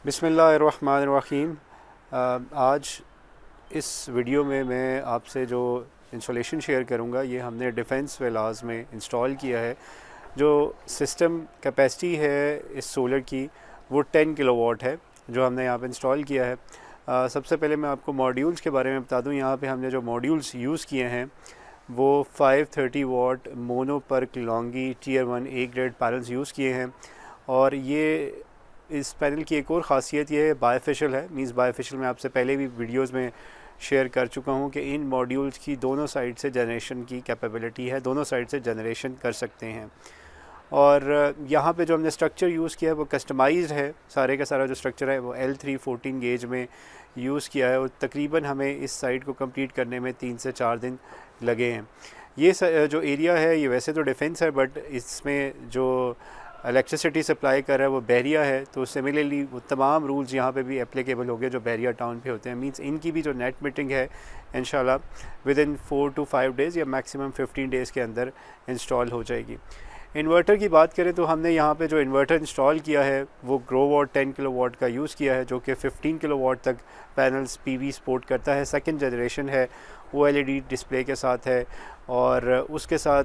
बिस्मिल्लाहिर्रहमानिर्रहीम। आज इस वीडियो में मैं आपसे जो इंस्टॉलेशन शेयर करूंगा ये हमने डिफेंस विलाज में इंस्टॉल किया है। जो सिस्टम कैपेसिटी है इस सोलर की वो 10 किलोवाट है जो हमने यहाँ पे इंस्टॉल किया है। सबसे पहले मैं आपको मॉड्यूल्स के बारे में बता दूँ। यहाँ पे हमने जो मॉड्यूल्स यूज़ किए हैं वो 530 वाट मोनो पर किलोंगी tier 1 A grade panels use किए हैं। और ये इस पैनल की एक और ख़ासियत ये है बायफेशियल है। मींस बायफेशियल मैं आपसे पहले भी वीडियोस में शेयर कर चुका हूँ कि इन मॉड्यूल्स की दोनों साइड से जनरेशन की कैपेबिलिटी है, दोनों साइड से जनरेशन कर सकते हैं। और यहाँ पे जो हमने स्ट्रक्चर यूज़ किया है वो कस्टमाइज्ड है। सारे का सारा जो स्ट्रक्चर है वो L3 14 गेज में यूज़ किया है और तकरीबन हमें इस साइट को कंप्लीट करने में 3 से 4 दिन लगे हैं। ये जो एरिया है ये वैसे तो डिफेंस है, बट इसमें जो इलेक्ट्रिसिटी सप्लाई कर रहा है वो बहरिया है, तो सिमिलरली वो तमाम रूल्स यहाँ पे भी एप्लीकेबल हो गए जो बहरिया टाउन पे होते हैं। मींस इनकी भी जो नेट मीटिंग है इंशाल्लाह विद इन 4 to 5 डेज़ या मैक्सिमम 15 डेज़ के अंदर इंस्टॉल हो जाएगी। इन्वर्टर की बात करें तो हमने यहाँ पे जो इन्वर्टर इंस्टॉल किया है वो ग्रोवॉट 10 किलोवाट का यूज़ किया है, जो कि 15 किलोवाट तक पैनल्स पीवी सपोर्ट करता है। सेकंड जनरेशन है, OLED डिस्प्ले के साथ है। और उसके साथ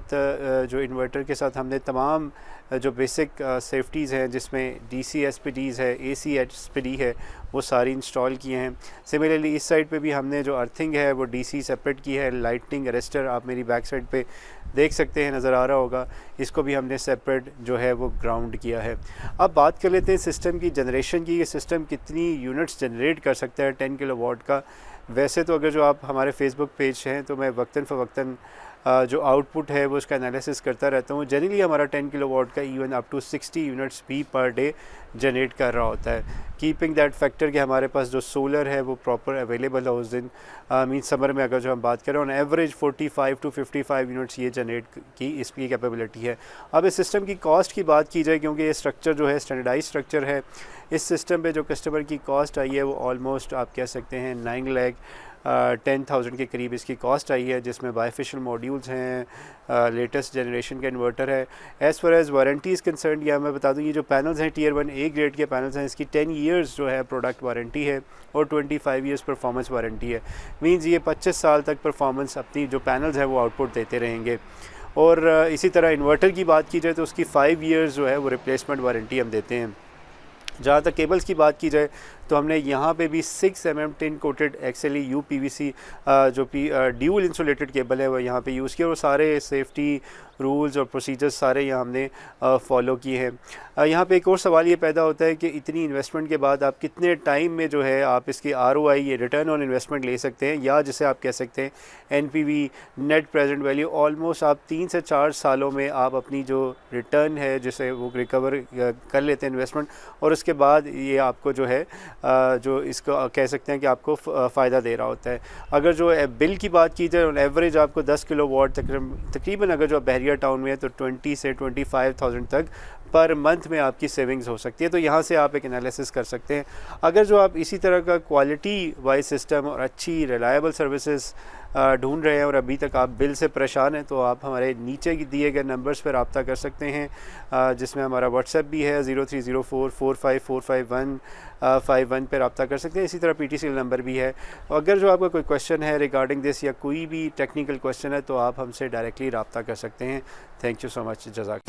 जो इन्वर्टर के साथ हमने तमाम जो बेसिक सेफ्टीज़ हैं जिसमें DC SPDs है, AC SPD है, वो सारी इंस्टॉल किए हैं। सिमिलरली इस साइड पे भी हमने जो अर्थिंग है वो DC सेपरेट की है। लाइटनिंग अरेस्टर आप मेरी बैक साइड पे देख सकते हैं, नज़र आ रहा होगा, इसको भी हमने सेपरेट जो है वो ग्राउंड किया है। अब बात कर लेते हैं सिस्टम की जनरेशन की। ये सिस्टम कितनी यूनिट्स जनरेट कर सकता है 10 किलोवाट का। वैसे तो अगर जो आप हमारे फेसबुक पेज हैं तो मैं वक्तन फ़वक्तन जो आउटपुट है वो उसका एनालिसिस करता रहता हूँ। जनरली हमारा 10 किलोवाट का इवन अप टू 60 यूनिट्स भी पर डे जनरेट कर रहा होता है। कीपिंग दैट फैक्टर कि हमारे पास जो सोलर है वो प्रॉपर अवेलेबल है उस दिन। मीन्स समर में अगर जो हम बात करें ऑन एवरेज 45 to 55 यूनिट्स ये जनरेट की इसकी कैपेबिलिटी है। अब इस सिस्टम की कॉस्ट की बात की जाए, क्योंकि ये स्ट्रक्चर जो है स्टैंडर्डाइज स्ट्रक्चर है, इस सिस्टम पे जो कस्टमर की कॉस्ट आई है वो ऑलमोस्ट आप कह सकते हैं 9,10,000 के करीब इसकी कॉस्ट आई है, जिसमें बायफेशियल मॉड्यूल्स हैं, लेटेस्ट जनरेशन का इन्वर्टर है। As far as warranty is concern, या मैं बता दूं ये जो पैनल्स हैं टीयर 1 ए ग्रेड के पैनल्स हैं, इसकी 10 ईयर्स जो है प्रोडक्ट वारंटी है और 25 ईयर्स परफॉर्मेंस वारंटी है। मींस ये 25 साल तक परफॉर्मेंस अपनी जो पैनल्स हैं वो आउटपुट देते रहेंगे। और इसी तरह इन्वर्टर की बात की जाए तो उसकी 5 ईयर्स जो है वो रिप्लेसमेंट वारंटी हम देते हैं। जहाँ तक केबल्स की बात की जाए तो हमने यहाँ पे भी 6 mm tin coated XLE UPVC जो ड्यूल इंसुलेटेड केबल है वो यहाँ पे यूज़ किया और सारे सेफ्टी रूल्स और प्रोसीजर्स सारे यहाँ हमने फॉलो किए हैं। यहाँ पे एक और सवाल ये पैदा होता है कि इतनी इन्वेस्टमेंट के बाद आप कितने टाइम में जो है आप इसकी ROI ये रिटर्न ऑन इन्वेस्टमेंट ले सकते हैं, या जिसे आप कह सकते हैं NPV net present value. Almost आप 3 से 4 सालों में आप अपनी जो रिटर्न है जिसे वो रिकवर कर लेते हैं इन्वेस्टमेंट, और उसके बाद ये आपको जो है जो इसको कह सकते हैं कि आपको फ़ायदा दे रहा होता है। अगर जो बिल की बात की जाए ऑन एवरेज आपको 10 किलोवाट तकरीबन अगर जो बहरिया टाउन में है तो 20 से 25,000 तक पर मंथ में आपकी सेविंग्स हो सकती है। तो यहाँ से आप एक एनालिसिस कर सकते हैं। अगर जो आप इसी तरह का क्वालिटी वाइज सिस्टम और अच्छी रिलायबल सर्विसेज ढूंढ रहे हैं और अभी तक आप बिल से परेशान हैं तो आप हमारे नीचे दिए गए नंबर्स पर रब्ता कर सकते हैं, जिसमें हमारा व्हाट्सएप भी है 030445455151 पर रब्ता कर सकते हैं। इसी तरह PTCL नंबर भी है। अगर जो आपका कोई क्वेश्चन है रिगार्डिंग दिस या कोई भी टेक्निकल क्वेश्चन है तो आप हमसे डायरेक्टली रब्ता कर सकते हैं। Thank you so much, जज़ाक।